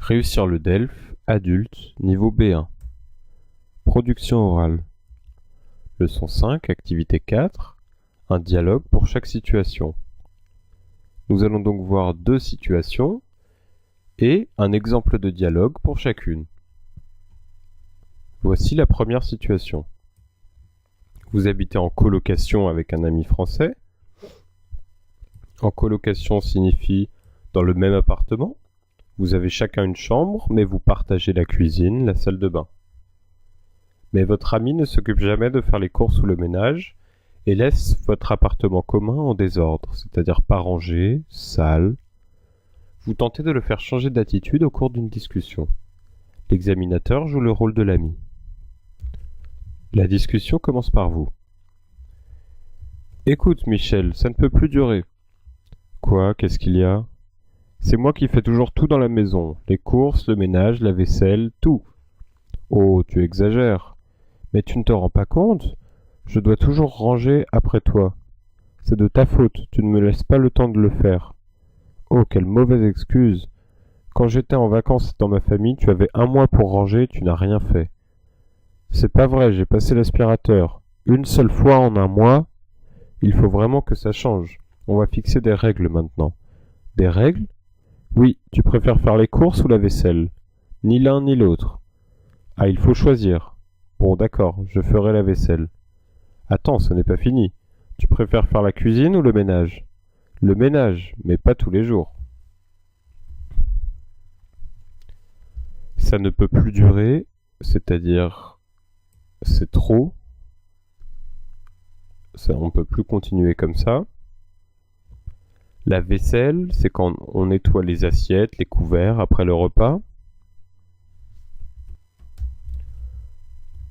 Réussir le DELF, adulte, niveau B1. Production orale. Leçon 5, activité 4. Un dialogue pour chaque situation. Nous allons donc voir deux situations et un exemple de dialogue pour chacune. Voici la première situation. Vous habitez en colocation avec un ami français. En colocation signifie dans le même appartement. Vous avez chacun une chambre, mais vous partagez la cuisine, la salle de bain. Mais votre ami ne s'occupe jamais de faire les courses ou le ménage et laisse votre appartement commun en désordre, c'est-à-dire pas rangé, sale. Vous tentez de le faire changer d'attitude au cours d'une discussion. L'examinateur joue le rôle de l'ami. La discussion commence par vous. Écoute, Michel, ça ne peut plus durer. Quoi, qu'est-ce qu'il y a? C'est moi qui fais toujours tout dans la maison, les courses, le ménage, la vaisselle, tout. Oh, tu exagères. Mais tu ne te rends pas compte? Je dois toujours ranger après toi. C'est de ta faute, tu ne me laisses pas le temps de le faire. Oh, quelle mauvaise excuse. Quand j'étais en vacances dans ma famille, tu avais un mois pour ranger et tu n'as rien fait. C'est pas vrai, j'ai passé l'aspirateur. Une seule fois en un mois? Il faut vraiment que ça change. On va fixer des règles maintenant. Des règles? Oui, tu préfères faire les courses ou la vaisselle? Ni l'un ni l'autre. Ah, il faut choisir. Bon, d'accord, je ferai la vaisselle. Attends, ce n'est pas fini. Tu préfères faire la cuisine ou le ménage? Le ménage, mais pas tous les jours. Ça ne peut plus durer, c'est-à-dire c'est trop. Ça, on ne peut plus continuer comme ça. La vaisselle, c'est quand on nettoie les assiettes, les couverts après le repas.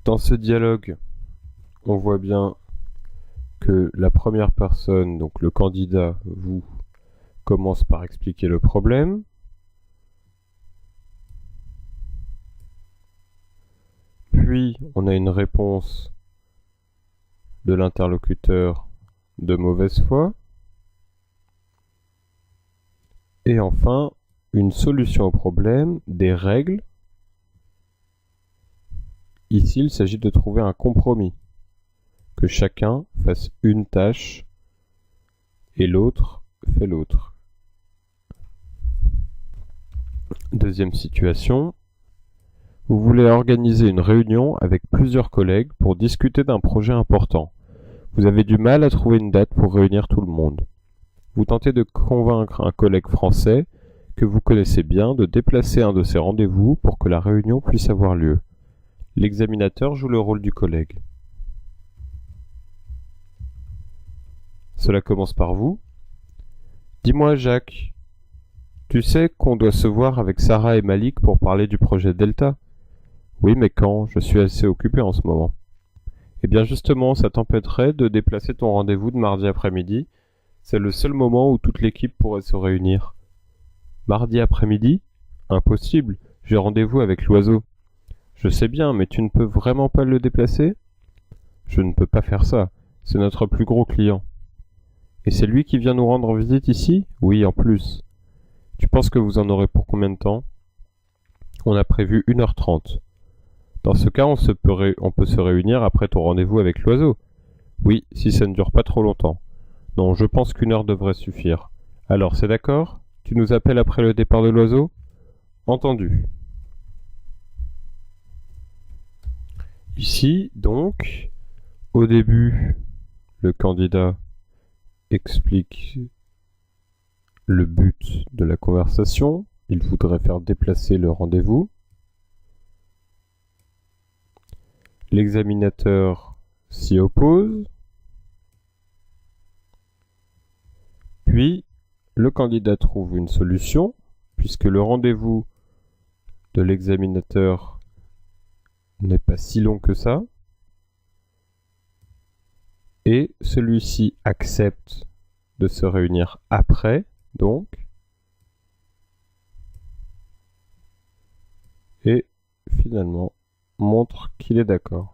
Dans ce dialogue, on voit bien que la première personne, donc le candidat, vous, commence par expliquer le problème. Puis, on a une réponse de l'interlocuteur de mauvaise foi. Et enfin, une solution au problème, des règles. Ici, il s'agit de trouver un compromis. Que chacun fasse une tâche et l'autre fait l'autre. Deuxième situation. Vous voulez organiser une réunion avec plusieurs collègues pour discuter d'un projet important. Vous avez du mal à trouver une date pour réunir tout le monde. Vous tentez de convaincre un collègue français que vous connaissez bien de déplacer un de ses rendez-vous pour que la réunion puisse avoir lieu. L'examinateur joue le rôle du collègue. Cela commence par vous. Dis-moi, Jacques, tu sais qu'on doit se voir avec Sarah et Malik pour parler du projet Delta? Oui, mais quand? Je suis assez occupé en ce moment. Eh bien justement, ça t'empêcherait de déplacer ton rendez-vous de mardi après-midi. C'est le seul moment où toute l'équipe pourrait se réunir. Mardi après-midi? Impossible, j'ai rendez-vous avec l'oiseau. Je sais bien, mais tu ne peux vraiment pas le déplacer? Je ne peux pas faire ça, c'est notre plus gros client. Et c'est lui qui vient nous rendre visite ici? Oui, en plus. Tu penses que vous en aurez pour combien de temps? On a prévu 1h30. Dans ce cas, on peut se réunir après ton rendez-vous avec l'oiseau. Oui, si ça ne dure pas trop longtemps. Non, je pense qu'1 heure devrait suffire. Alors, c'est d'accord? Tu nous appelles après le départ de l'oiseau? Entendu. Ici, donc, au début, le candidat explique le but de la conversation. Il voudrait faire déplacer le rendez-vous. L'examinateur s'y oppose. Puis, le candidat trouve une solution, puisque le rendez-vous de l'examinateur n'est pas si long que ça. Et celui-ci accepte de se réunir après, donc. Et finalement, montre qu'il est d'accord.